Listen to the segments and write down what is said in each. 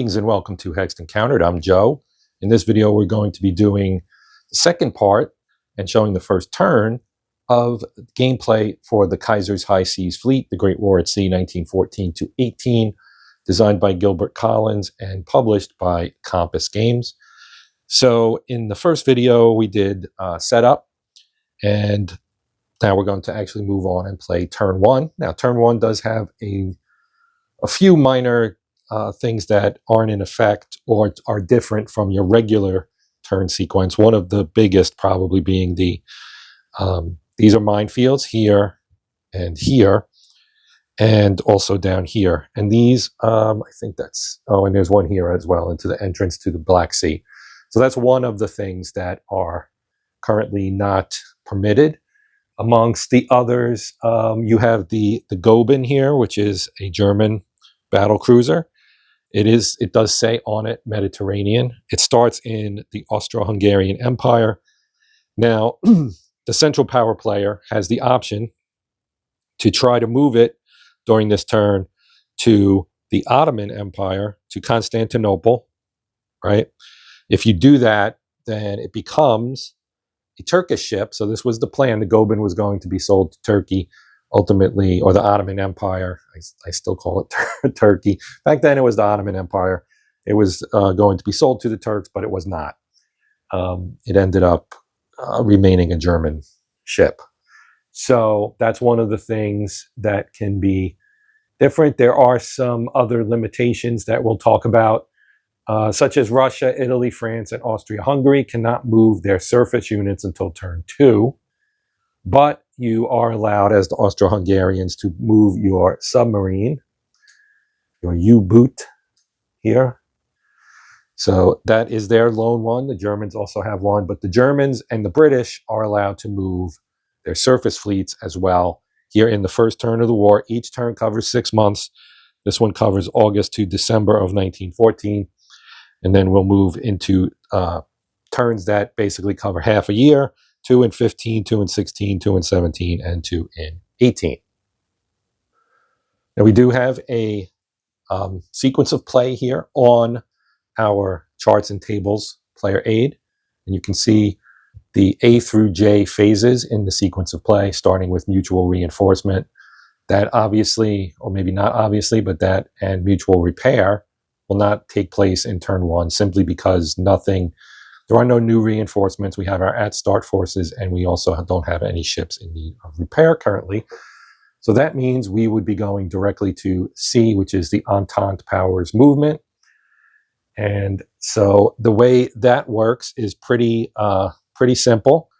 Greetings and welcome to Hexed Countered. I'm Joe. In this video, we're going to be doing the second part and showing the first turn of gameplay for the Kaiser's High Seas Fleet, the Great War at Sea, 1914 to 18, designed by Gilbert Collins and published by Compass Games. So in the first video, we did setup, and now we're going to actually move on and play turn one. Now, turn one does have a few minor things that aren't in effect or are different from your regular turn sequence. One of the biggest probably being the these are minefields here, and also down here. And these, I think that's, oh, and there's one here as well into the entrance to the Black Sea. So that's one of the things that are currently not permitted. Amongst the others, you have the Goeben here, which is a German battle cruiser. It does say on it Mediterranean. It starts in the Austro-Hungarian Empire. Now, the central power player has the option to try to move it during this turn to the Ottoman Empire, to Constantinople, right? If you do that, then it becomes a Turkish ship. So this was the plan. The Goeben was going to be sold to Turkey ultimately, or the Ottoman Empire. I still call it Turkey. Back then it was the Ottoman Empire. It was going to be sold to the Turks, but it was not. It ended up remaining a German ship. So that's one of the things that can be different. There are some other limitations that we'll talk about, such as Russia, Italy, France, and Austria-Hungary cannot move their surface units until turn 2. But you are allowed, as the Austro-Hungarians, to move your submarine, your U-boot here. So that is their lone one. The Germans also have one, but the Germans and the British are allowed to move their surface fleets as well. Here in the first turn of the war, each turn covers 6 months. This one covers August to December of 1914. And then we'll move into turns that basically cover half a year: 2 in 15, 2 in 16, 2 in 17, and 2 in 18. Now we do have a sequence of play here on our charts and tables player aid. And you can see the A through J phases in the sequence of play, starting with mutual reinforcement. That obviously, or maybe not obviously, but that and mutual repair will not take place in turn 1 simply because there are no new reinforcements. We have our at-start forces, and we also don't have any ships in need of repair currently. So that means we would be going directly to C, which is the Entente Powers movement. And so the way that works is pretty simple.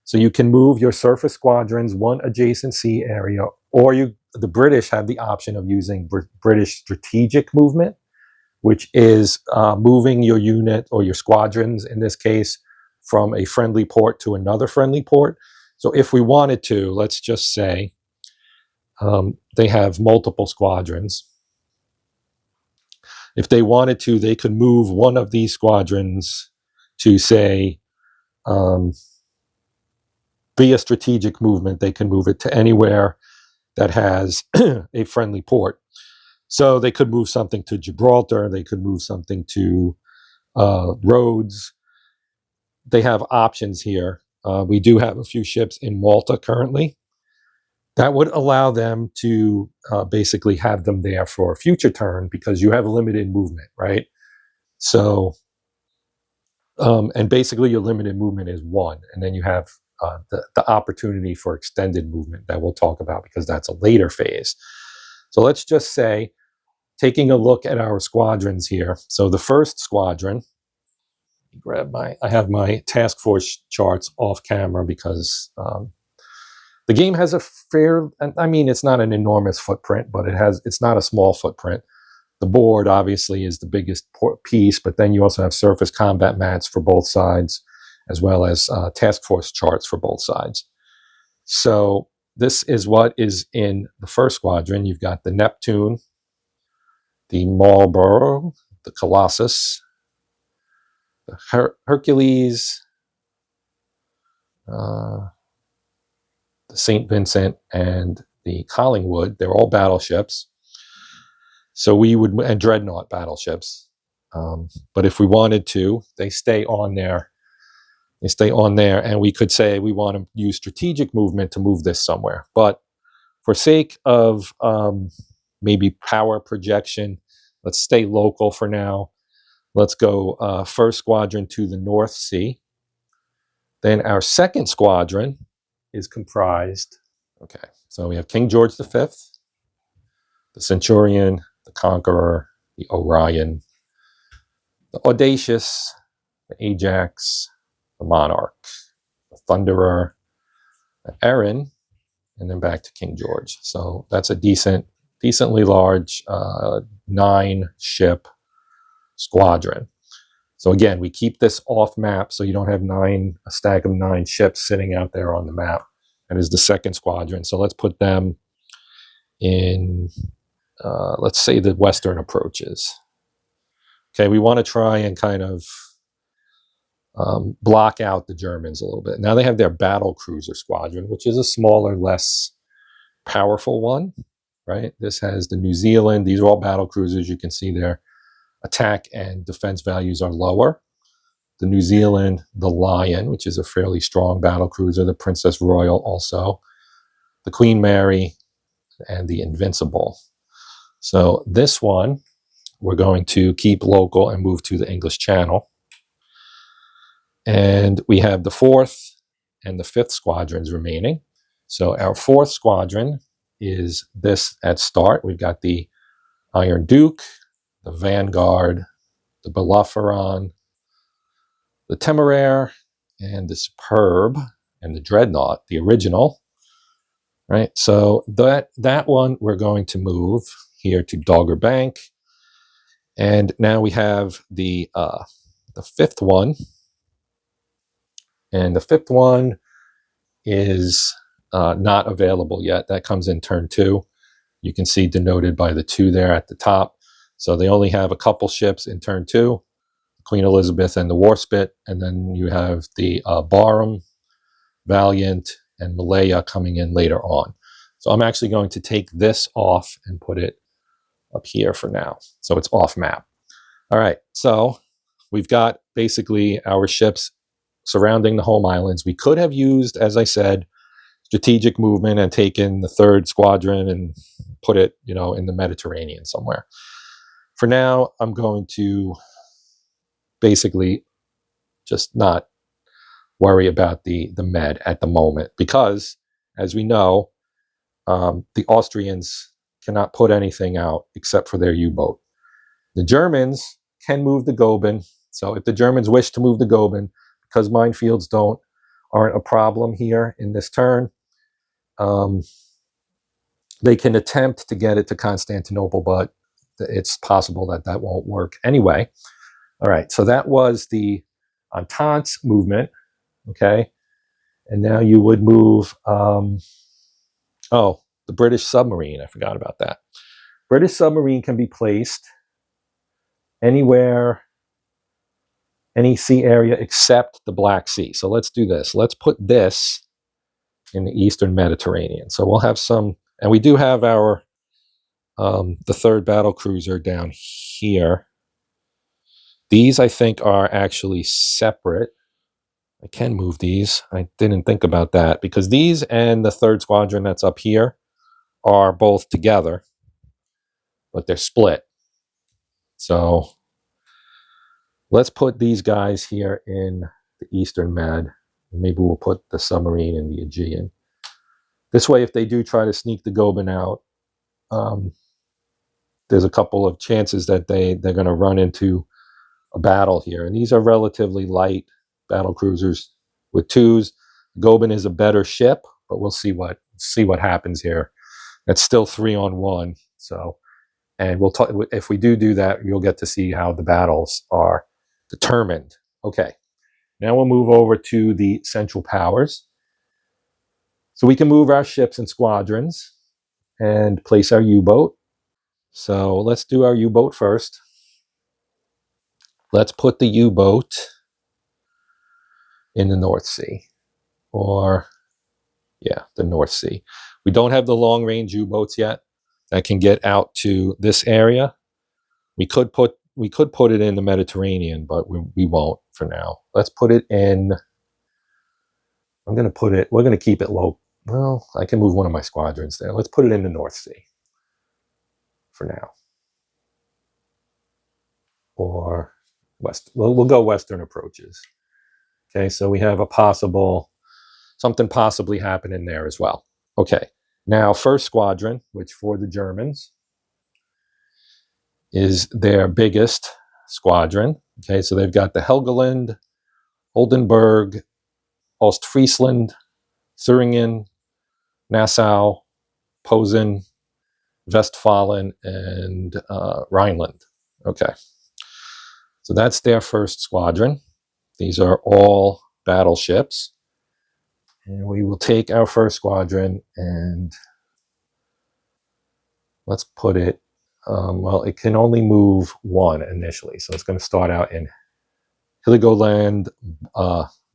So you can move your surface squadrons one adjacent sea area, or the British have the option of using British strategic movement, which is moving your unit or your squadrons, in this case, from a friendly port to another friendly port. So if we wanted to, let's just say they have multiple squadrons. If they wanted to, they could move one of these squadrons to, say, via strategic movement. They can move it to anywhere that has a friendly port. So they could move something to Gibraltar. They could move something to Rhodes. They have options here. We do have a few ships in Malta currently. That would allow them to basically have them there for a future turn because you have limited movement, right? So, and basically your limited movement is 1. And then you have the opportunity for extended movement that we'll talk about because that's a later phase. So let's just say, taking a look at our squadrons here. So the first squadron, I have my task force charts off camera because the game has it's not an enormous footprint, but it's not a small footprint. The board obviously is the biggest piece, but then you also have surface combat mats for both sides, as well as task force charts for both sides. So this is what is in the first squadron. You've got the Neptune, the Marlborough, the Colossus, the Hercules, the St. Vincent, and the Collingwood. They're all battleships. So and Dreadnought battleships. But if we wanted to, they stay on there. They stay on there, and we could say we want to use strategic movement to move this somewhere. But for sake of maybe power projection, let's stay local for now. Let's go first squadron to the North Sea. Then our second squadron is comprised, okay, so we have King George V, the Centurion, the Conqueror, the Orion, the Audacious, the Ajax, the Monarch, the Thunderer, the Erin, and then back to King George. So that's a decently large 9-ship squadron. So again, we keep this off map so you don't have a stack of 9 ships sitting out there on the map. That is the second squadron. So let's put them in, let's say, the western approaches. Okay, we want to try and kind of block out the Germans a little bit. Now they have their battle cruiser squadron, which is a smaller, less powerful one, right? This has the New Zealand. These are all battle cruisers. You can see their attack and defense values are lower. The New Zealand, the Lion, which is a fairly strong battle cruiser, the Princess Royal also, the Queen Mary, and the Invincible. So this one, we're going to keep local and move to the English Channel. And we have the 4th and the 5th squadrons remaining. So our 4th squadron is this at start. We've got the Iron Duke, the Vanguard, the Bellerophon, the Temeraire, and the Superb, and the Dreadnought, the original. Right, so that one we're going to move here to Dogger Bank, and now we have the 5th one, and the 5th one is not available yet. That comes in turn 2. You can see denoted by the 2 there at the top. So they only have a couple ships in turn 2, Queen Elizabeth and the Warspite, and then you have the Barham, Valiant, and Malaya coming in later on. So I'm actually going to take this off and put it up here for now. So it's off map. All right, so we've got basically our ships surrounding the home islands. We could have used, as I said, strategic movement and taken the 3rd squadron and put it, in the Mediterranean somewhere. For now, I'm going to basically just not worry about the Med at the moment because, as we know, the Austrians cannot put anything out except for their U-boat. The Germans can move the Goeben. So if the Germans wish to move the Goeben, because minefields aren't a problem here in this turn, they can attempt to get it to Constantinople, but it's possible that won't work anyway. All right, so that was the Entente movement, okay? And now you would move, the British submarine. I forgot about that. British submarine can be placed anywhere, any sea area except the Black Sea. So let's do this. Let's put this in the Eastern Mediterranean. So we'll have some, and we do have our, the 3rd battle cruiser down here. These, I think, are actually separate. I can move these. I didn't think about that because these and the 3rd squadron that's up here are both together, but they're split. So let's put these guys here in the Eastern Med. Maybe we'll put the submarine in the Aegean. This way, if they do try to sneak the Goeben out, there's a couple of chances that they're going to run into a battle here. And these are relatively light battle cruisers with 2s. Goeben is a better ship, but we'll see what happens here. That's still 3-on-1. So, and we'll talk, if we do that, you'll get to see how the battles are determined. Okay, now we'll move over to the Central Powers. So we can move our ships in squadrons and place our U-boat. So let's do our U-boat first. Let's put the U-boat in the North Sea, or the North Sea. We don't have the long-range U-boats yet that can get out to this area. We could put we could put it in the Mediterranean, but we won't for now. Let's put it in. I'm going to put it. We're going to keep it low. Well, I can move one of my squadrons there. Let's put it in the North Sea for now, or west. We'll go western approaches. Okay, so we have a possible something possibly happening there as well. Okay, now first squadron, which for the Germans is their biggest squadron. Okay, so they've got the Helgoland, Oldenburg, Ostfriesland, Thüringen, Nassau, Posen, Westfalen, and Rhineland. Okay, so that's their first squadron. These are all battleships. And we will take our first squadron and let's put it, well, it can only move one initially. So it's going to start out in Heligoland,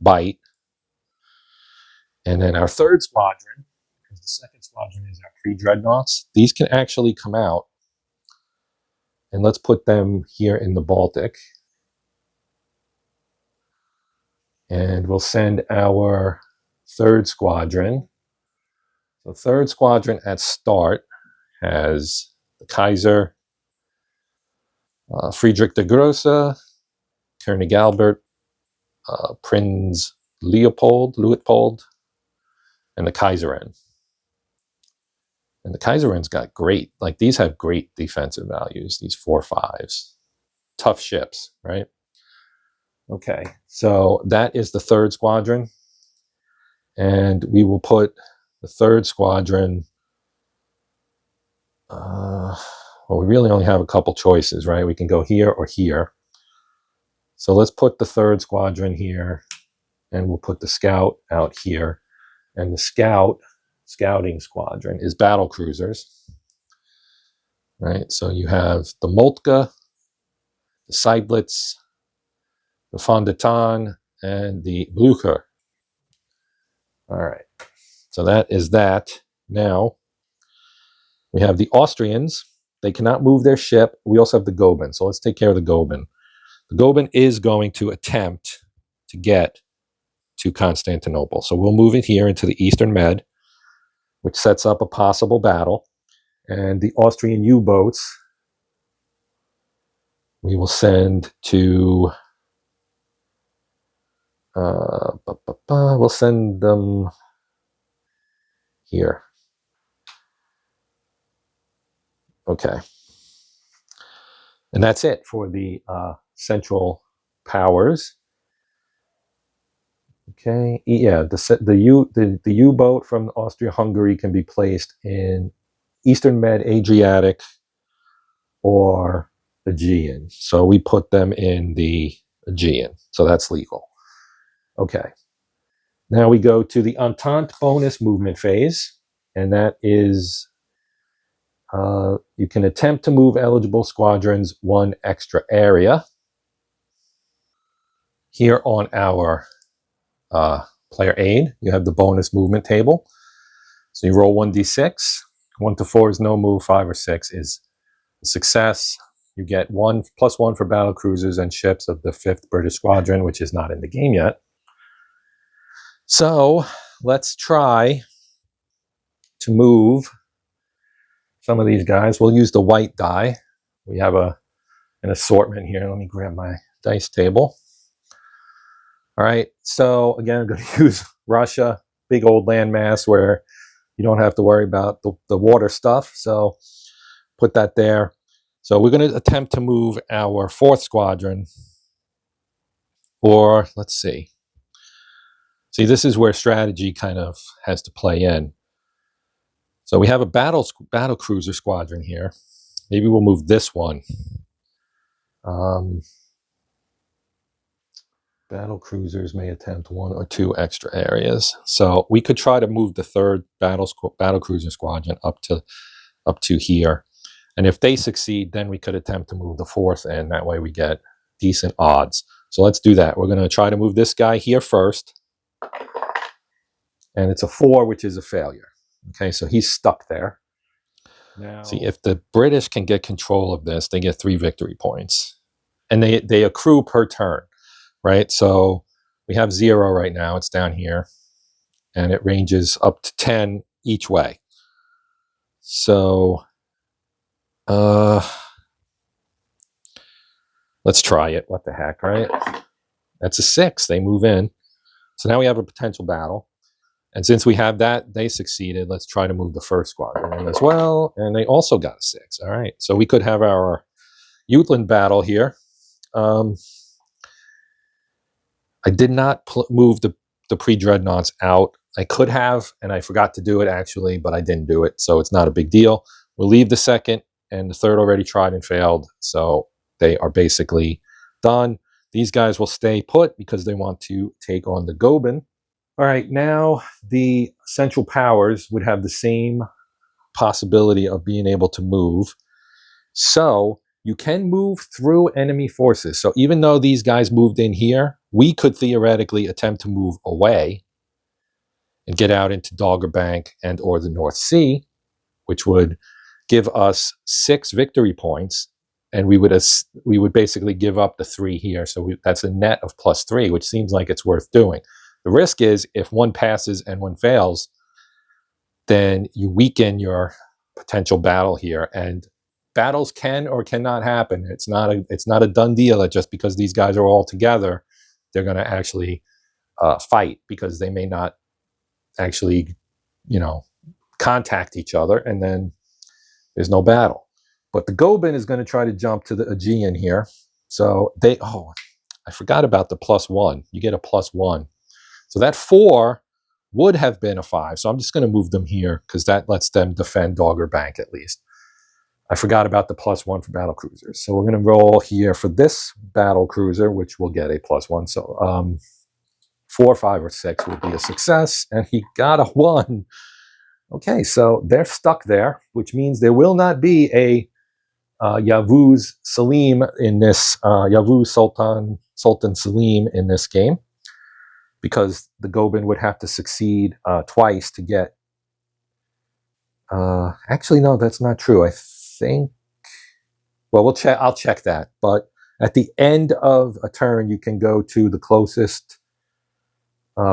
Bight. And then our third squadron, because the second squadron is our pre-dreadnoughts, these can actually come out. And let's put them here in the Baltic. And we'll send our third squadron. So third squadron at start has the Kaiser, Friedrich der Grosse, König Albert, Prinz Luitpold, and the Kaiserin. And the Kaiserin got great, like these have great defensive values, these 4.5s. Tough ships, right? Okay, so that is the third squadron. And we will put the third squadron, well, we really only have a couple choices, right? We can go here or here. So let's put the third squadron here, and we'll put the scout out here. And the scouting squadron is battle cruisers, right? So you have the Moltke, the Seydlitz, the Von der Tann, and the Blücher. All right, so that is that. Now we have the Austrians. They cannot move their ship. We also have the Goeben. So let's take care of the Goeben. The Goeben is going to attempt to get to Constantinople. So we'll move it here into the Eastern Med, which sets up a possible battle. And the Austrian U-boats we will send to, we'll send them here. Okay. And that's it for the Central Powers. Okay, yeah, the U-boat from Austria-Hungary can be placed in Eastern Med, Adriatic, or Aegean. So we put them in the Aegean. So that's legal. Okay. Now we go to the Entente bonus movement phase, and that is you can attempt to move eligible squadrons one extra area. Here on our player aid, you have the bonus movement table. So you roll 1d6. 1 to 4 is no move. 5 or 6 is a success. You get 1+1 for battle cruisers and ships of the 5th British Squadron, which is not in the game yet. So let's try to move some of these guys. We'll use the white die. We have an assortment here. Let me grab my dice table. All right, so again, I'm going to use Russia, big old landmass where you don't have to worry about the water stuff. So put that there. So we're going to attempt to move our 4th squadron, or let's see. See, this is where strategy kind of has to play in. So we have a battle cruiser squadron here. Maybe we'll move this one. Battle cruisers may attempt 1 or 2 extra areas. So we could try to move the 3rd battle cruiser squadron up to here. And if they succeed, then we could attempt to move the 4th in. That way we get decent odds. So let's do that. We're going to try to move this guy here first. And it's a 4, which is a failure. Okay, so he's stuck there. Now, see, if the British can get control of this, they get 3 victory points. and they accrue per turn, right? So we have 0 right now. It's down here, and it ranges up to 10 each way. So let's try it. What the heck, right? That's a 6. They move in. So now we have a potential battle. And since we have that, they succeeded. Let's try to move the first squadron in as well. And they also got a 6. All right. So we could have our Jutland battle here. I did not move the pre-dreadnoughts out. I could have, and I forgot to do it actually, but I didn't do it. So it's not a big deal. We'll leave the second, and the third already tried and failed. So they are basically done. These guys will stay put because they want to take on the Goeben. All right, now the Central Powers would have the same possibility of being able to move. So you can move through enemy forces. So even though these guys moved in here, we could theoretically attempt to move away and get out into Dogger Bank and or the North Sea, which would give us 6 victory points, and we would basically give up the 3 here. So that's a net of +3, which seems like it's worth doing. The risk is if one passes and one fails, then you weaken your potential battle here, and battles can or cannot happen. It's not a done deal that just because these guys are all together, they're going to actually fight, because they may not actually, contact each other, and then there's no battle. But the Goeben is going to try to jump to the Aegean here. So I forgot about the +1. You get a +1. So that 4 would have been a 5. So I'm just going to move them here because that lets them defend Dogger Bank at least. I forgot about the +1 for battle cruisers. So we're going to roll here for this battle cruiser, which will get a +1. So 4, 5, or 6 would be a success. And he got a 1. Okay, so they're stuck there, which means there will not be a Yavuz Salim in this, Yavuz Sultan Salim in this game, because the Goeben would have to succeed twice to get. Actually, no, that's not true. I think. Well, we'll check. I'll check that. But at the end of a turn, you can go to the closest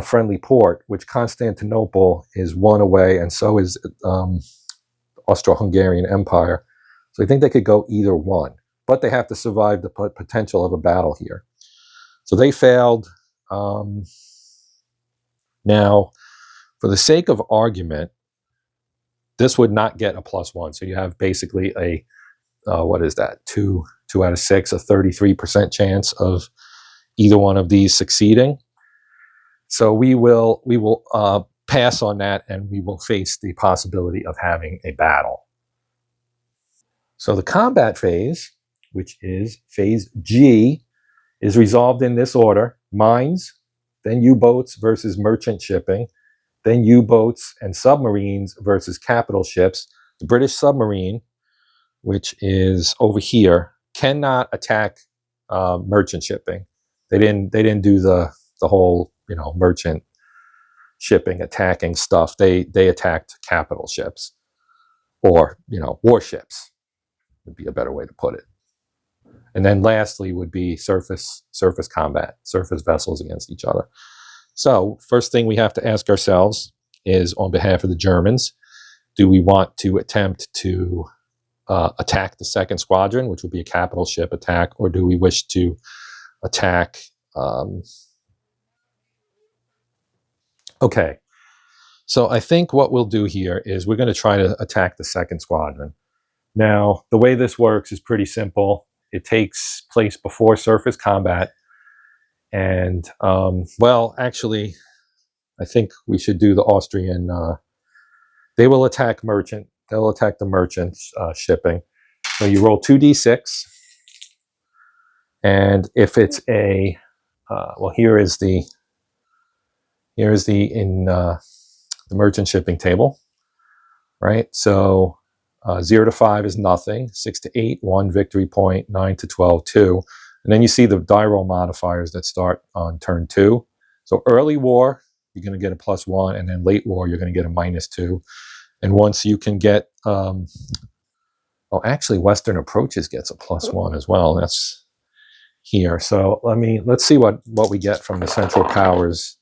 friendly port, which Constantinople is 1 away, and so is Austro-Hungarian Empire. So I think they could go either one, but they have to survive the potential of a battle here. So they failed. Now, for the sake of argument, this would not get a +1. So you have basically a, what is that, 2 out of 6, a 33% chance of either one of these succeeding. So we will pass on that, and we will face the possibility of having a battle. So the combat phase, which is phase G, is resolved in this order: mines, then U-boats versus merchant shipping, then U-boats and submarines versus capital ships. The British submarine, which is over here, cannot attack merchant shipping. They didn't do the whole merchant shipping attacking stuff. They attacked capital ships, or warships would be a better way to put it. And then lastly would be surface combat, surface vessels against each other. So first thing we have to ask ourselves is, on behalf of the Germans, do we want to attempt to attack the second squadron, which would be a capital ship attack, or do we wish to attack? Okay, so I think what we'll do here is we're going to try to attack the second squadron. Now, the way this works is pretty simple. It takes place before surface combat. And, well, actually, I think we should do the Austrian. They will attack merchant. They'll attack the merchant shipping. So you roll 2d6. And if it's a, well, here is the the merchant shipping table, right? So 0 to 5 is nothing. 6 to 8, 1 victory point. 9 to 12, 2. And then you see the die roll modifiers that start on turn 2. So early war, you're going to get a +1, and then late war, you're going to get a -2. And once you can get, well, actually, Western Approaches gets a +1 as well. here. So let's see what we get from the Central Powers,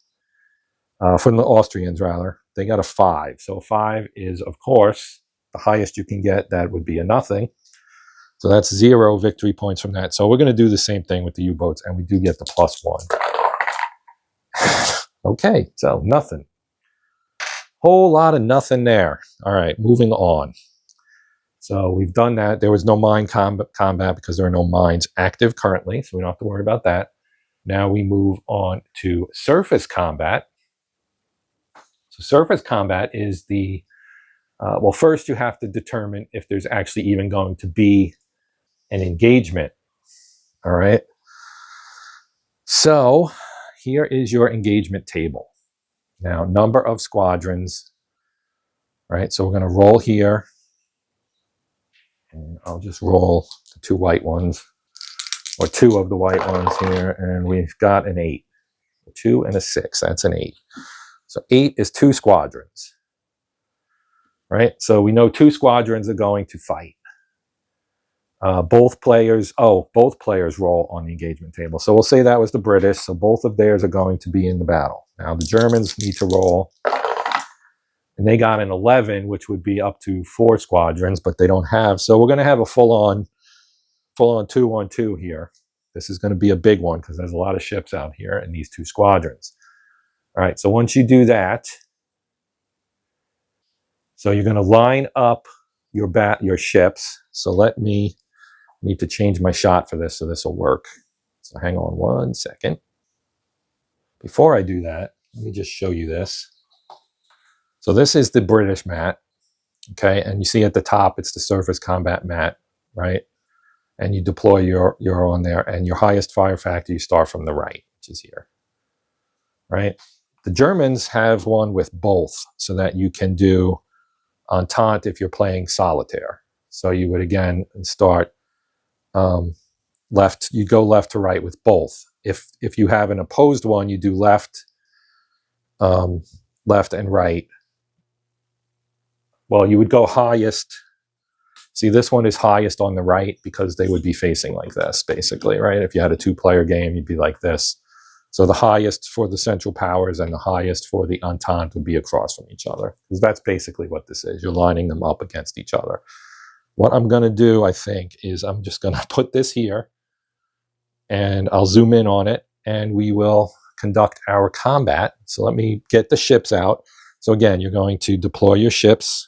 from the Austrians rather. They got a 5. So 5 is, of course, the highest you can get. That would be a nothing. So that's 0 victory points from that. So we're going to do the same thing with the U-boats, and we do get the +1. Okay, so nothing. Whole lot of nothing there. All right, moving on. So we've done that. There was no mine combat because there are no mines active currently, so we don't have to worry about that. Now we move on to surface combat. So surface combat is the, well, first you have to determine if there's actually even going to be an engagement. All right. So here is your engagement table. Now, number of squadrons, right? So we're going to roll here. And I'll just roll the 2 white ones, or 2 of the white ones here, and we've got an 8. A 2 and a 6, that's an 8. So 8 is 2 squadrons, right? So we know 2 squadrons are going to fight. Both players roll on the engagement table. So we'll say that was the British, so both of theirs are going to be in the battle. Now the Germans need to roll, and they got an 11, which would be up to 4 squadrons, but they don't have. So we're going to have a full-on 2-on-2 here. This is going to be a big one because there's a lot of ships out here in these 2 squadrons. All right, so once you do that, so you're going to line up your ships. So need to change my shot for this so this will work. So hang on 1 second. Before I do that, let me just show you this. So this is the British map, okay? And you see at the top, it's the surface combat map, right? And you deploy your on there, and your highest fire factor, you start from the right, which is here, right? The Germans have one with both, so that you can do Entente if you're playing solitaire. So you would, again, start left, you go left to right with both. If you have an opposed one, you do left and right. Well, you would go highest. See, this one is highest on the right because they would be facing like this, basically, right? If you had a 2-player game, you'd be like this. So the highest for the Central Powers and the highest for the Entente would be across from each other, because that's basically what this is. You're lining them up against each other. What I'm going to do, I think, is I'm just going to put this here, and I'll zoom in on it, and we will conduct our combat. So let me get the ships out. So again, you're going to deploy your ships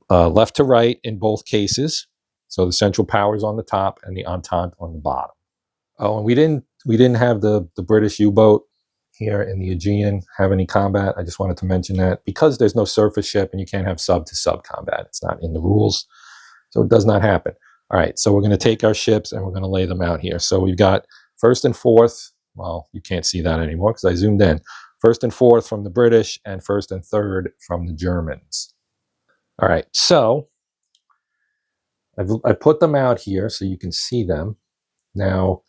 left to right in both cases. So the Central Powers on the top and the Entente on the bottom. Oh, and we didn't have the British U-boat here in the Aegean have any combat. I just wanted to mention that because there's no surface ship and you can't have sub-to-sub combat. It's not in the rules, so it does not happen. All right, so we're going to take our ships and we're going to lay them out here. So we've got 1st and 4th. Well, you can't see that anymore because I zoomed in. 1st and 4th from the British and 1st and 3rd from the Germans. All right, so I put them out here so you can see them. Now,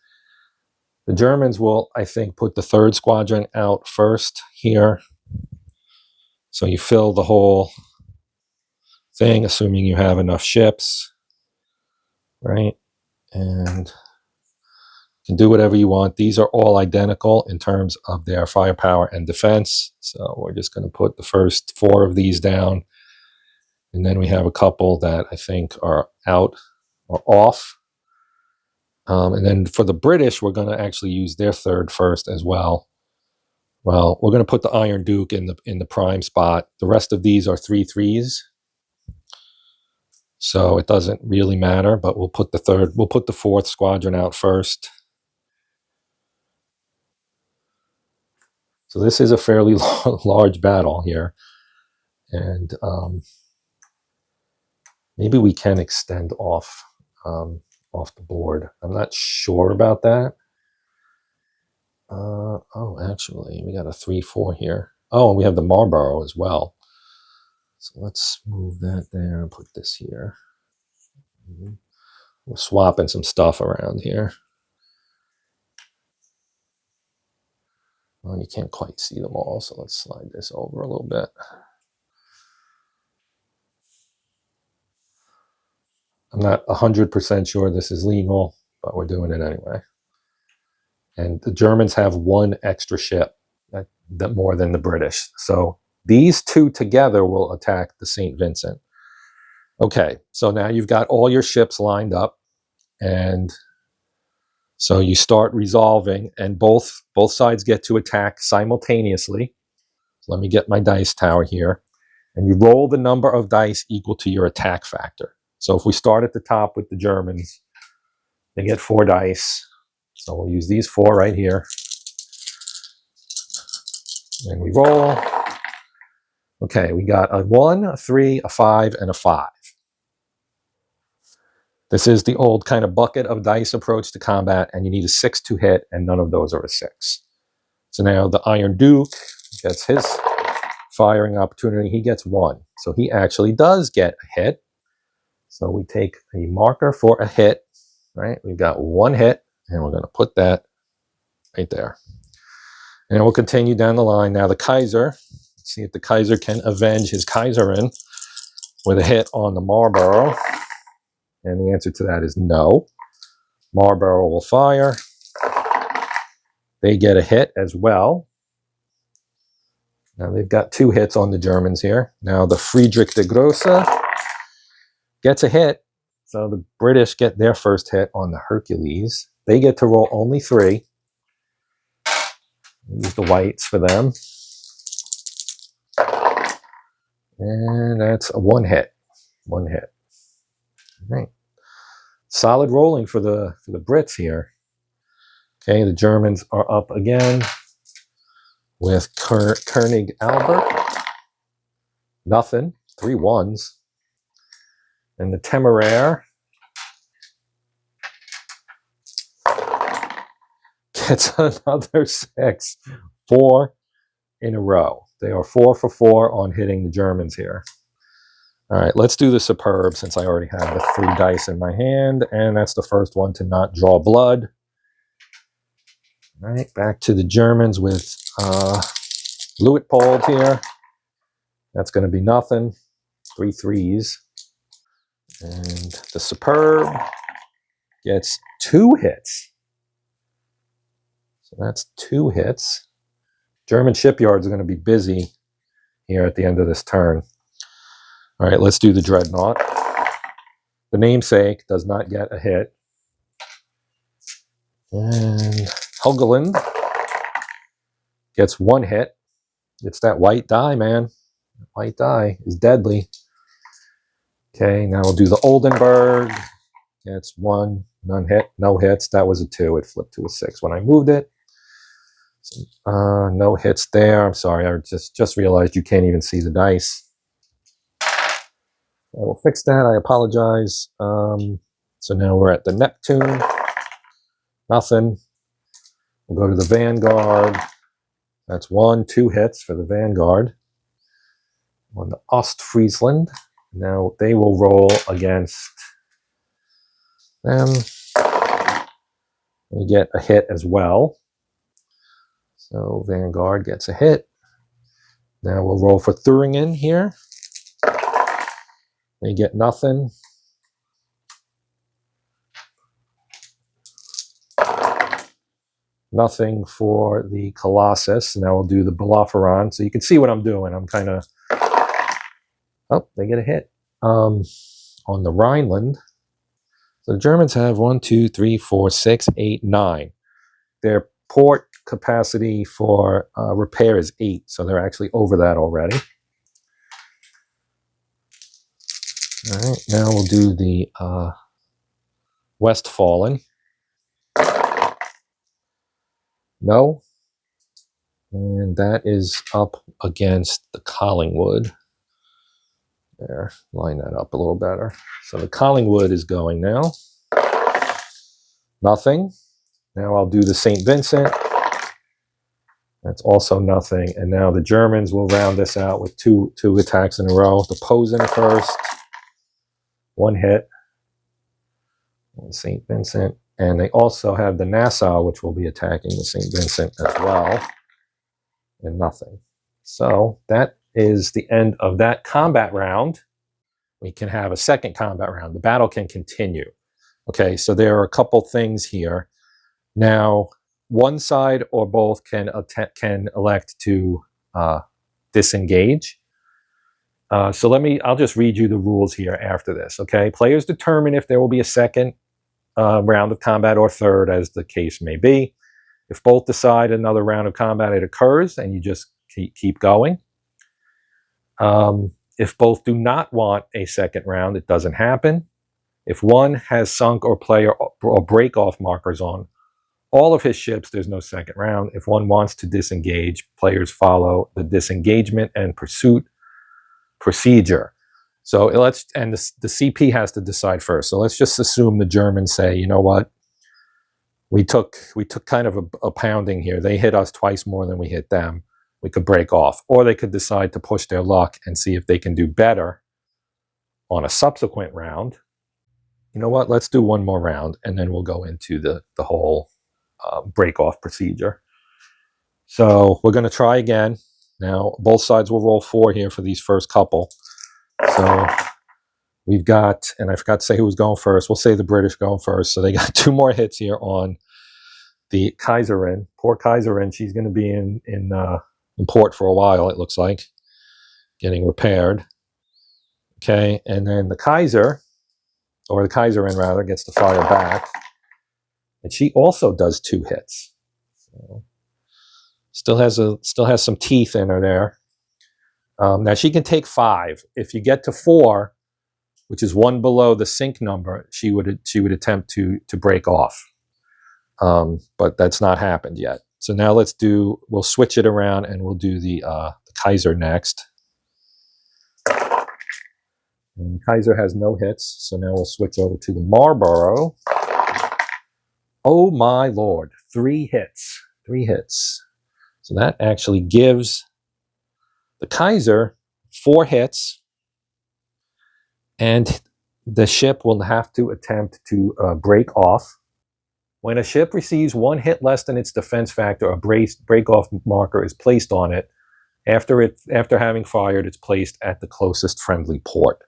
the Germans will, I think, put the 3rd squadron out first here. So you fill the whole thing, assuming you have enough ships, right? And you can do whatever you want. These are all identical in terms of their firepower and defense. So we're just going to put the first 4 of these down. And then we have a couple that I think are out or off. And then for the British, we're going to actually use their 3rd first as well. Well, we're going to put the Iron Duke in the prime spot. The rest of these are 3-3s. So it doesn't really matter, but we'll put the 4th squadron out first. So this is a fairly large battle here. And maybe we can extend off the board. I'm not sure about that. Oh, actually, we got a 3-4 here. Oh, and we have the Marlborough as well. So let's move that there and put this here. We're swapping some stuff around here. Well, you can't quite see them all, so let's slide this over a little bit. I'm not 100% sure this is legal, but we're doing it anyway. And the Germans have one extra ship that more than the British. So these two together will attack the St. Vincent. Okay, so now you've got all your ships lined up, and so you start resolving, and both sides get to attack simultaneously. So let me get my dice tower here. And you roll the number of dice equal to your attack factor. So if we start at the top with the Germans, they get 4 dice. So we'll use these 4 right here. And we roll. Okay, we got a 1, a 3, a 5, and a 5. This is the old kind of bucket of dice approach to combat, and you need a 6 to hit, and none of those are a 6. So now the Iron Duke gets his firing opportunity. He gets 1. So he actually does get a hit. So we take a marker for a hit, right? We've got 1 hit, and we're going to put that right there. And we'll continue down the line. Now the Kaiser, let's see if the Kaiser can avenge his Kaiserin with a hit on the Marlborough. And the answer to that is no. Marlborough will fire. They get a hit as well. Now they've got 2 hits on the Germans here. Now the Friedrich der Grosse gets a hit. So the British get their first hit on the Hercules. They get to roll only 3. Use the whites for them. And that's a 1 hit. 1 hit. All right. Solid rolling for the Brits here. Okay, the Germans are up again with König Albert. Nothing. 3 1s. And the Temeraire gets another 6. 4 in a row. They are 4 for 4 on hitting the Germans here. All right, let's do the Superb since I already have the 3 dice in my hand, and that's the first one to not draw blood. All right, back to the Germans with Luitpold here. That's going to be nothing. 3 3s. And the Superb gets 2 hits. So that's 2 hits. German shipyards are going to be busy here at the end of this turn. All right, let's do the Dreadnought. The Namesake does not get a hit. And Helgoland gets 1 hit. It's that white die, man. White die is deadly. Okay, now we'll do the Oldenburg. Gets 1, none hit, no hits. That was a 2. It flipped to a 6 when I moved it. So, no hits there. I'm sorry, I just realized you can't even see the dice. I will fix that. I apologize. So now we're at the Neptune. Nothing. We'll go to the Vanguard. That's 1, 2 hits for the Vanguard. On the Ostfriesland. Now they will roll against them. You get a hit as well. So Vanguard gets a hit. Now we'll roll for Thuringen here. They get nothing. Nothing for the Colossus. Now we'll do the Bellerophon. So you can see what I'm doing. I'm kind of... Oh, they get a hit. On the Rhineland. So the Germans have 1, 2, 3, 4, 6, 8, 9. Their port capacity for repair is 8. So they're actually over that already. All right, now we'll do the Westfalen. No. And that is up against the Collingwood. There, line that up a little better. So the Collingwood is going now. Nothing. Now I'll do the St. Vincent. That's also nothing. And now the Germans will round this out with two attacks in a row. The Posen first. 1 hit. And St. Vincent. And they also have the Nassau, which will be attacking the St. Vincent as well. And nothing. So that is the end of that combat round. We can have a second combat round. The battle can continue. Okay, so there are a couple things here. Now, one side or both can elect to disengage. So I'll just read you the rules here after this, okay? Players determine if there will be a second round of combat or third, as the case may be. If both decide another round of combat, it occurs, and you just keep going. If both do not want a second round, it doesn't happen. If one has sunk or player or break-off markers on all of his ships, there's no second round. If one wants to disengage, players follow the disengagement and pursuit procedure. So the CP has to decide first. So let's just assume the Germans say, you know what, we took kind of a pounding here. They hit us twice more than we hit them. We could break off, or they could decide to push their luck and see if they can do better on a subsequent round. You know what? Let's do one more round, and then we'll go into the whole break-off procedure. So we're going to try again. Now, both sides will roll 4 here for these first couple. So we've got, and I forgot to say who was going first. We'll say the British going first. So they got 2 more hits here on the Kaiserin. Poor Kaiserin. She's going to be in port for a while, it looks like, getting repaired. Okay, and then the Kaiser, or the Kaiserin rather, gets to fire back. And she also does 2 hits. So still has some teeth in her there. Now she can take 5. If you get to 4, which is 1 below the sink number, she would attempt to break off. But that's not happened yet. So now we'll switch it around and we'll do the Kaiser next. And Kaiser has no hits, so now we'll switch over to the Marlborough. Oh my lord, 3 hits. 3 hits. So that actually gives the Kaiser 4 hits, and the ship will have to attempt to break off. When a ship receives 1 hit less than its defense factor, a break-off marker is placed on it. After having fired, it's placed at the closest friendly port.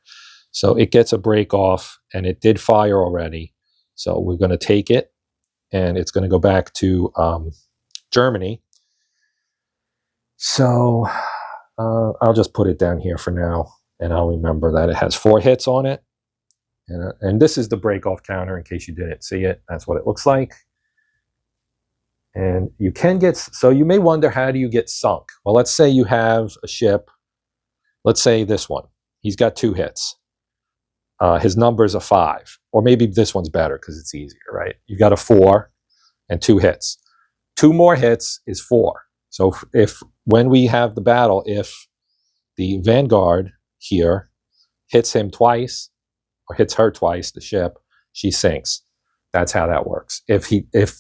So it gets a break-off, and it did fire already. So we're going to take it, and it's going to go back to Germany. So I'll just put it down here for now, and I'll remember that it has 4 hits on it. And this is the break-off counter, in case you didn't see it. That's what it looks like. And you can get, so you may wonder, how do you get sunk? Well, let's say you have a ship. Let's say this one. He's got 2 hits. His number's a 5. Or maybe this one's better because it's easier, right? You've got a 4 and 2 hits. 2 more hits is 4. So when we have the battle, if the Vanguard here hits him twice, or hits her twice, the ship, she sinks. That's how that works. If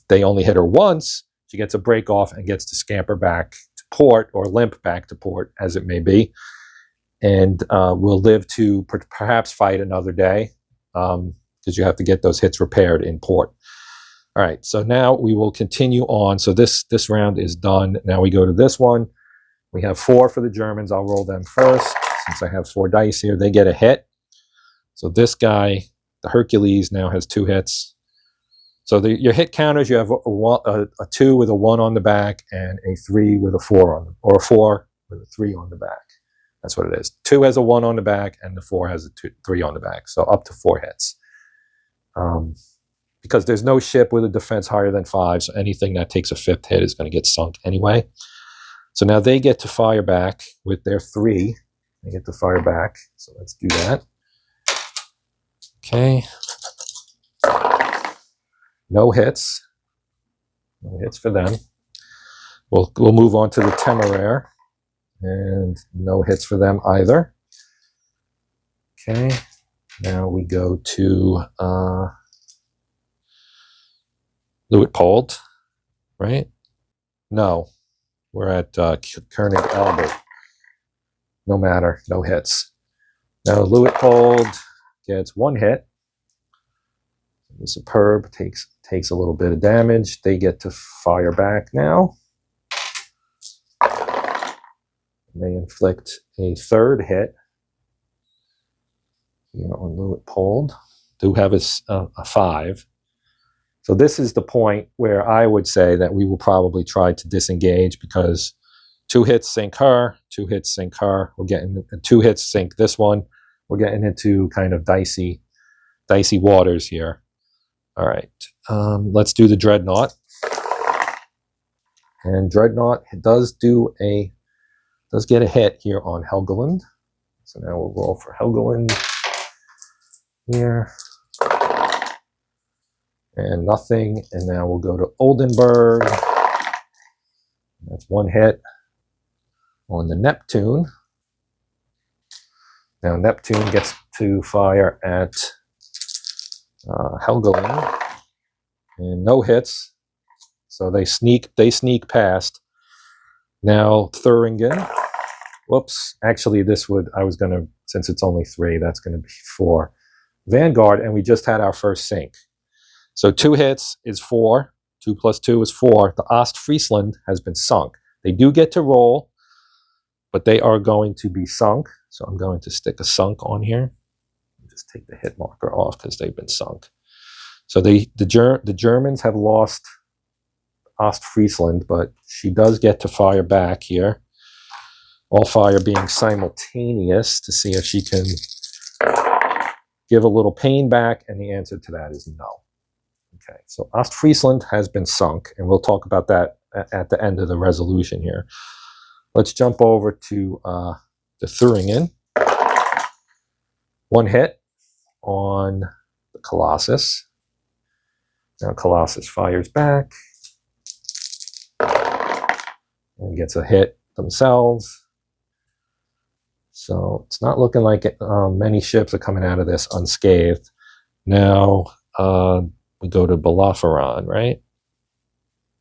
they only hit her once, she gets a break off and gets to scamper back to port, or limp back to port, as it may be, and will live to perhaps fight another day, because you have to get those hits repaired in port. All right, so now we will continue on. So this round is done. Now we go to this one. We have 4 for the Germans. I'll roll them first, since I have 4 dice here. They get a hit. So this guy, the Hercules, now has 2 hits. So your hit counters, you have a 2 with a 1 on the back, and a 3 with a 4 on, or a 4 with a 3 on the back. That's what it is. 2 has a 1 on the back, and the 4 has a 3 on the back. So up to 4 hits. Because there's no ship with a defense higher than 5, so anything that takes a 5th hit is going to get sunk anyway. So now they get to fire back with their 3. They get to fire back. So let's do that. Okay. No hits. No hits for them. We'll move on to the Temeraire. And no hits for them either. Okay. Now we go to Luitpold, right? No. We're at König Albert. No matter. No hits. Now Luitpold gets 1 hit. The Superb takes a little bit of damage. They get to fire back now. They inflict a 3rd hit here on Luitpold. Do have a 5. So this is the point where I would say that we will probably try to disengage, because 2 hits sink her, 2 hits sink her. We're getting 2 hits sink this one. We're getting into kind of dicey waters here. All right, let's do the Dreadnought. And Dreadnought does get a hit here on Helgeland. So now we'll roll for Helgeland here. And nothing. And now we'll go to Oldenburg. That's 1 hit on the Neptune. Now Neptune gets to fire at Helgeland, and no hits, so they sneak past. Now Thuringen. Whoops! Actually, since it's only 3, that's gonna be 4. Vanguard, and we just had our first sink. So 2 hits is 4. 2 plus 2 is 4. The Ostfriesland has been sunk. They do get to roll, but they are going to be sunk. So I'm going to stick a sunk on here. Just take the hit marker off because they've been sunk. So the Germans have lost Ostfriesland, but she does get to fire back here. All fire being simultaneous to see if she can give a little pain back, and the answer to that is no. Okay, so Ostfriesland has been sunk, and we'll talk about that at the end of the resolution here. Let's jump over to the Thuringen. 1 hit on the Colossus. Now Colossus fires back and gets a hit themselves. So it's not looking like many ships are coming out of this unscathed. Now we go to Bellerophon, right?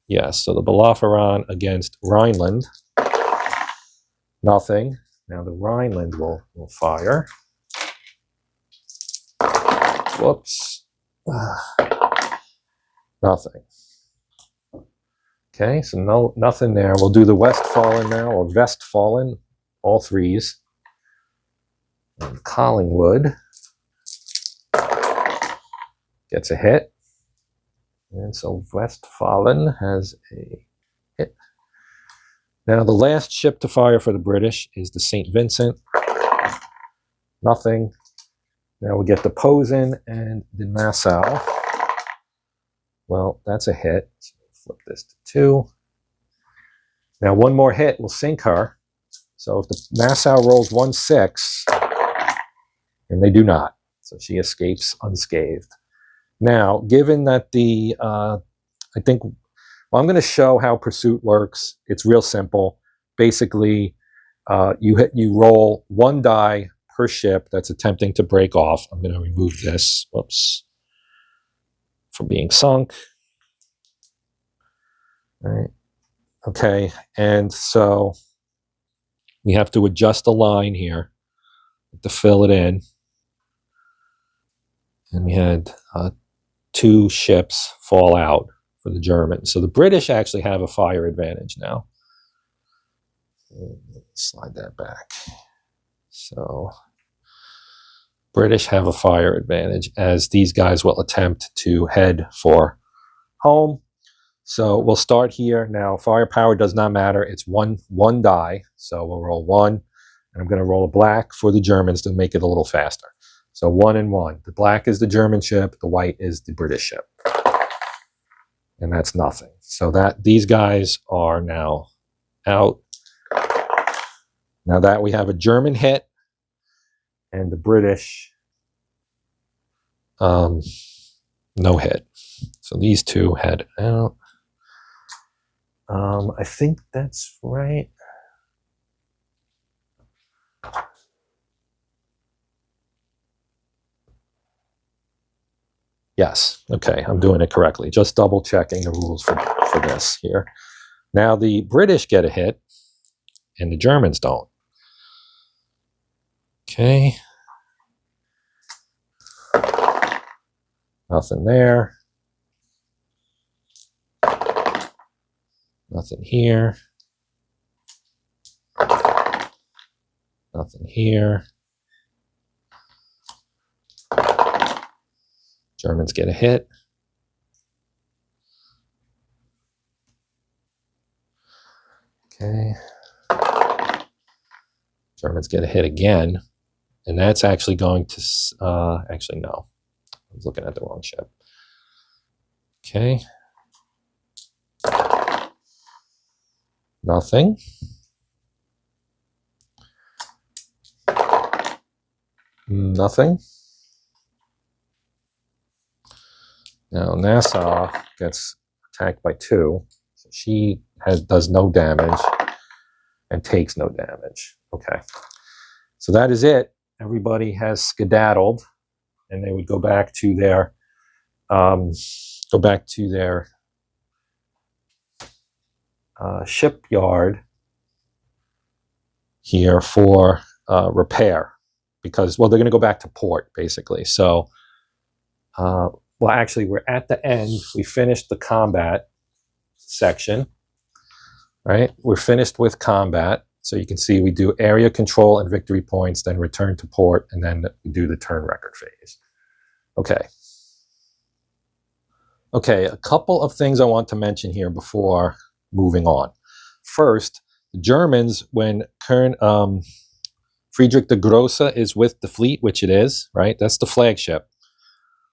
Yes, so the Bellerophon against Rhineland. Nothing. Now the Rhineland will fire. Whoops. Nothing. Okay, so nothing there. We'll do the Westfalen now, or Westfalen, all 3s. And Collingwood gets a hit. And so Westfalen has a hit. Now the last ship to fire for the British is the St. Vincent. Nothing. Now we get the Posen and the Nassau. Well, that's a hit. So flip this to 2. Now 1 more hit will sink her. So if the Nassau rolls 1-6, and they do not, so she escapes unscathed. Now, given that I'm going to show how pursuit works. It's real simple. Basically, you roll 1 die per ship that's attempting to break off. I'm going to remove this, whoops, from being sunk. All right. Okay, and so we have to adjust the line here to fill it in. And we had 2 ships fall out for the Germans. So the British actually have a fire advantage now. Let me slide that back. So British have a fire advantage, as these guys will attempt to head for home. So we'll start here. Now firepower does not matter. It's one die. So we'll roll 1, and I'm going to roll a black for the Germans to make it a little faster. So 1 and 1. The black is the German ship. The white is the British ship. And that's nothing. So these guys are now out. Now that we have a German hit and the British no hit. So these 2 head out. I think that's right. Yes, okay, I'm doing it correctly. Just double checking the rules for this here. Now the British get a hit and the Germans don't. Okay. Nothing there. Nothing here. Nothing here. Germans get a hit. Okay. Germans get a hit again. And that's actually going to, actually, no. I was looking at the wrong ship. Okay. Nothing. Nothing. Now Nassau gets attacked by 2. So she does no damage and takes no damage. Okay. So that is it. Everybody has skedaddled, and they would go back to their shipyard here for repair, because, well, they're going to go back to port basically. So, well, actually, we're at the end. We finished the combat section, right? We're finished with combat. So you can see we do area control and victory points, then return to port, and then we do the turn record phase. Okay. Okay, a couple of things I want to mention here before moving on. First, the Germans, when Friedrich the Grosse is with the fleet, which it is, right? That's the flagship.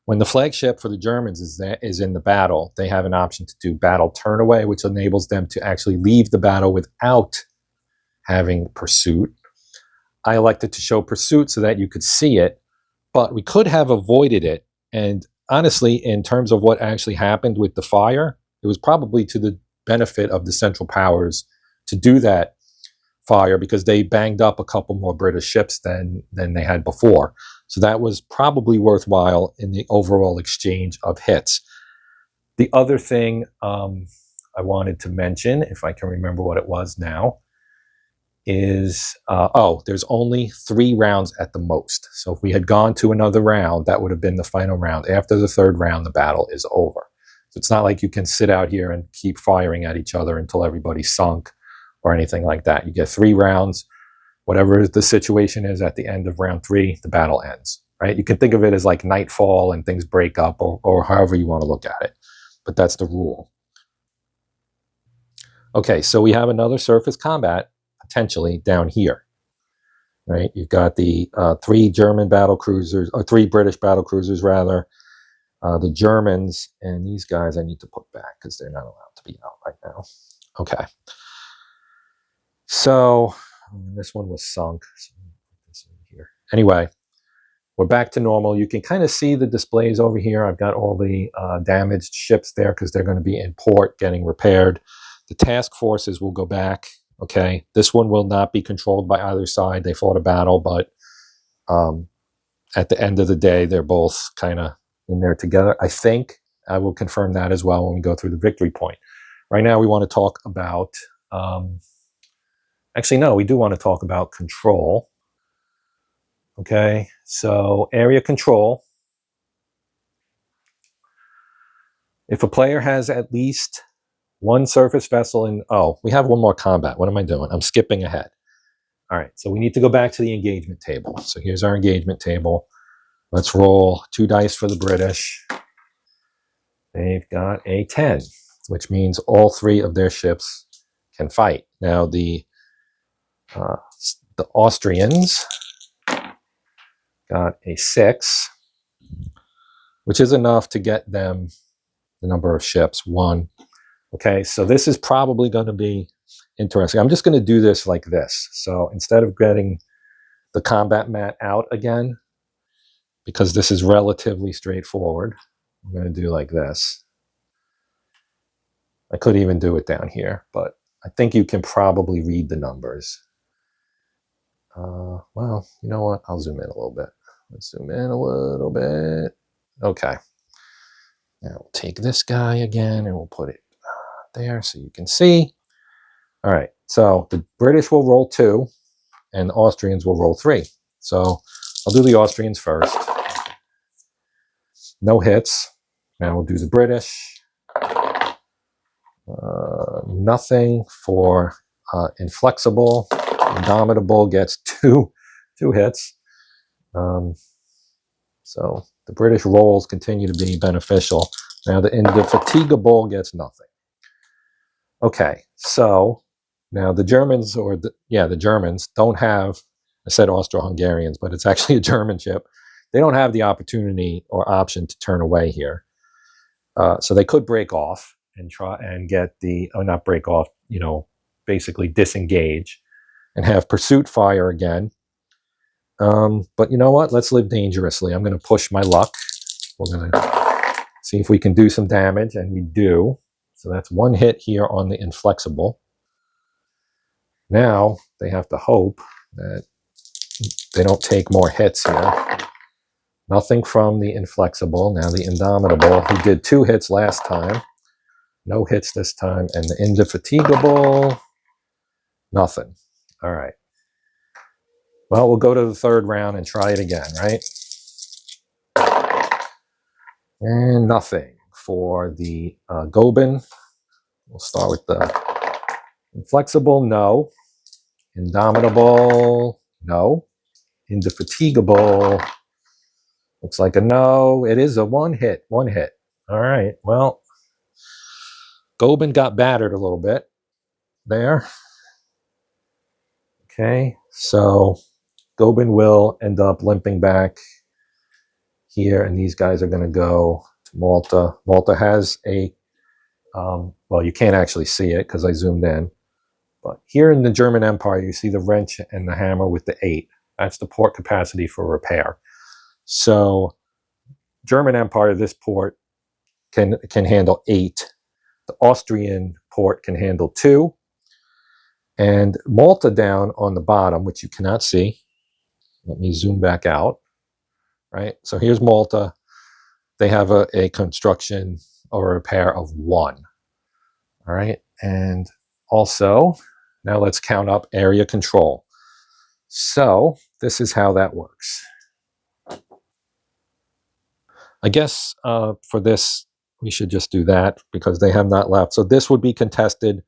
When the flagship for the Germans is in the battle, they have an option to do battle turn away, which enables them to actually leave the battle without having pursuit. I elected to show pursuit so that you could see it, but we could have avoided it. And honestly, in terms of what actually happened with the fire, it was probably to the benefit of the Central Powers to do that fire, because they banged up a couple more British ships than they had before. So that was probably worthwhile in the overall exchange of hits. The other thing I wanted to mention, if I can remember what it was now, is, there's only 3 rounds at the most. So if we had gone to another round, that would have been the final round. After the 3rd round, the battle is over. So it's not like you can sit out here and keep firing at each other until everybody's sunk or anything like that. You get 3 rounds. Whatever the situation is at the end of round 3, the battle ends, right? You can think of it as like nightfall and things break up, or however you want to look at it. But that's the rule. Okay, so we have another surface combat potentially down here, right? You've got the 3 German battle cruisers, or 3 British battle cruisers rather, the Germans, and these guys I need to put back because they're not allowed to be out right now. Okay. So this one was sunk. So this one here. Anyway, we're back to normal. You can kind of see the displays over here. I've got all the damaged ships there because they're going to be in port getting repaired. The task forces will go back. Okay, this one will not be controlled by either side. They fought a battle, but at the end of the day, they're both kind of in there together. I think I will confirm that as well when we go through the victory point. Right now, we want to talk about, actually, no, we do want to talk about control. Okay, so area control. If a player has at least 1 surface vessel in, we have 1 more combat. What am I doing? I'm skipping ahead. All right, so we need to go back to the engagement table. So here's our engagement table. Let's roll 2 dice for the British. They've got a 10, which means all 3 of their ships can fight. Now the Austrians got a 6, which is enough to get them the number of ships, 1. Okay, so this is probably going to be interesting. I'm just going to do this like this. So instead of getting the combat mat out again, because this is relatively straightforward, I'm going to do like this. I could even do it down here, but I think you can probably read the numbers. Well, you know what? I'll zoom in a little bit. Let's zoom in a little bit. Okay. Now we'll take this guy again and we'll put it there so you can see. All right. So the British will roll 2 and the Austrians will roll 3. So I'll do the Austrians first. No hits. Now we'll do the British. Nothing for Inflexible. Indomitable gets two hits. So the British rolls continue to be beneficial. Now the Indefatigable gets nothing. Okay, so Now the Germans, the Germans don't have, I said Austro-Hungarians, but it's actually a German ship. They don't have the opportunity or option to turn away here. So they could break off and try and get not break off, basically disengage and have pursuit fire again. But you know what? Let's live dangerously. I'm going to push my luck. We're going to see if we can do some damage, and we do. So that's one hit here on the inflexible. Now they have to hope that they don't take more hits here. Nothing from the inflexible. Now the indomitable, who did 2 hits last time. No hits this time. And the indefatigable, nothing. All right. Well, we'll go to the 3rd round and try it again, right? And nothing for the Gobin. We'll start with the inflexible, no. Indomitable, no. Indefatigable, looks like a no. It is a one hit. All right, well, Gobin got battered a little bit there. Okay, so Gobin will end up limping back here, and these guys are going to go to Malta. Malta has a, well, you can't actually see it because I zoomed in, but here in the German Empire, you see the wrench and the hammer with the 8. That's the port capacity for repair. So German Empire, this port can handle 8. The Austrian port can handle 2. And Malta down on the bottom, which you cannot see. Let me zoom back out. Right? So here's Malta. They have a construction or a repair of 1. All right? And also, now let's count up area control. So this is how that works. I guess for this, we should just do that because they have not left. So this would be contested.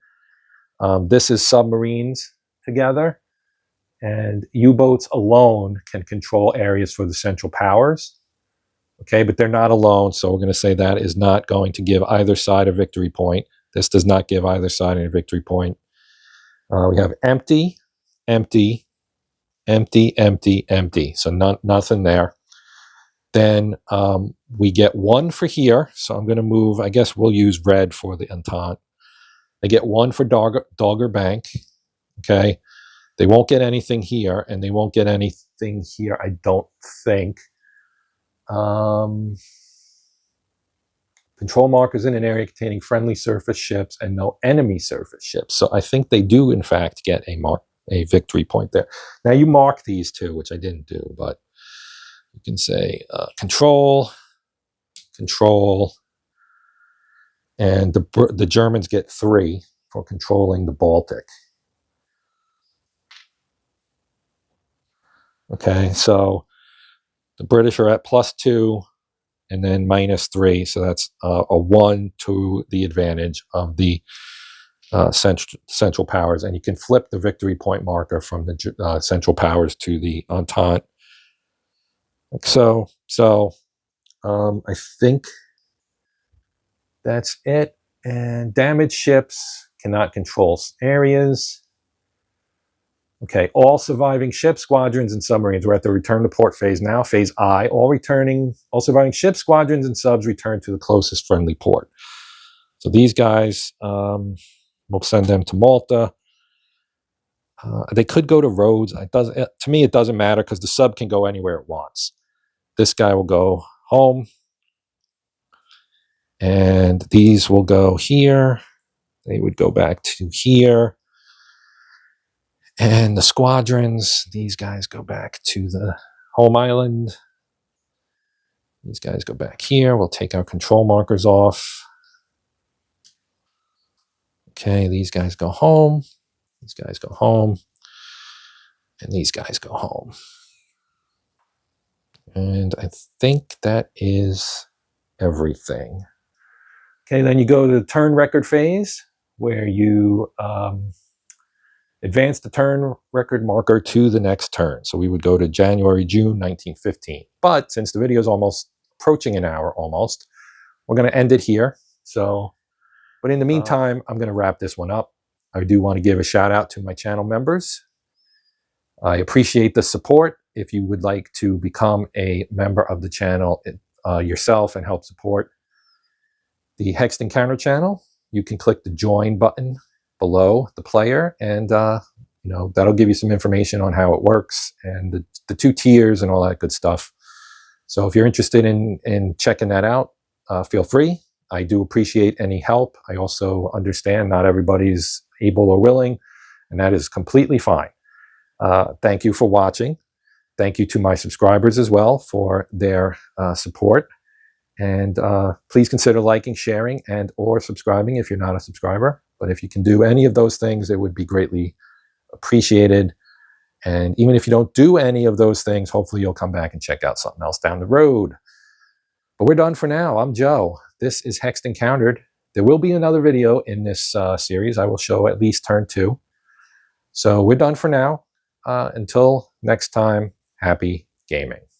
This is submarines together. And U-boats alone can control areas for the Central Powers. Okay, but they're not alone. So we're going to say that is not going to give either side a victory point. This does not give either side a victory point. We have empty, empty, empty, empty, empty. So nothing there. Then we get 1 for here. So I'm going to move, I guess we'll use red for the Entente. They get 1 for Dogger Bank. Okay. They won't get anything here, and they won't get anything here, I don't think. Control markers in an area containing friendly surface ships and no enemy surface ships. So I think they do, in fact, get a victory point there. Now, you mark these 2, which I didn't do, but you can say control, control, and the Germans get 3 for controlling the Baltic. Okay, so the British are at +2 and then -3. So that's a 1 to the advantage of the Central Powers. And you can flip the victory point marker from the Central Powers to the Entente. Like so. So I think that's it. And damaged ships cannot control areas. Okay, all surviving ship squadrons and submarines. We're at the return to port phase now. Phase I, all surviving ship squadrons and subs return to the closest friendly port. So these guys, we'll send them to Malta. They could go to Rhodes. To me, it doesn't matter because the sub can go anywhere it wants. This guy will go home. And these will go here. They would go back to here. And the squadrons, these guys go back to the home island. These guys go back here. We'll take our control markers off. Okay, these guys go home. These guys go home. And these guys go home. And I think that is everything. Okay, then you go to the turn record phase where you advance the turn record marker to the next turn. So we would go to January, June 1915. But since the video is almost approaching an hour almost, we're going to end it here. So, but in the meantime, I'm going to wrap this one up. I do want to give a shout out to my channel members. I appreciate the support. If you would like to become a member of the channel yourself and help support the Hexed Countered channel, you can click the join button below the player, and that'll give you some information on how it works and the 2 tiers and all that good stuff. So if you're interested in checking that out, feel free. I do appreciate any help. I also understand not everybody's able or willing, and that is completely fine. Thank you for watching. Thank you to my subscribers as well for their support. And please consider liking, sharing, and or subscribing if you're not a subscriber. But if you can do any of those things, it would be greatly appreciated. And even if you don't do any of those things, hopefully you'll come back and check out something else down the road. But we're done for now. I'm Joe. This is Hexed Countered. There will be another video in this series. I will show at least turn 2. So we're done for now. Until next time, happy gaming.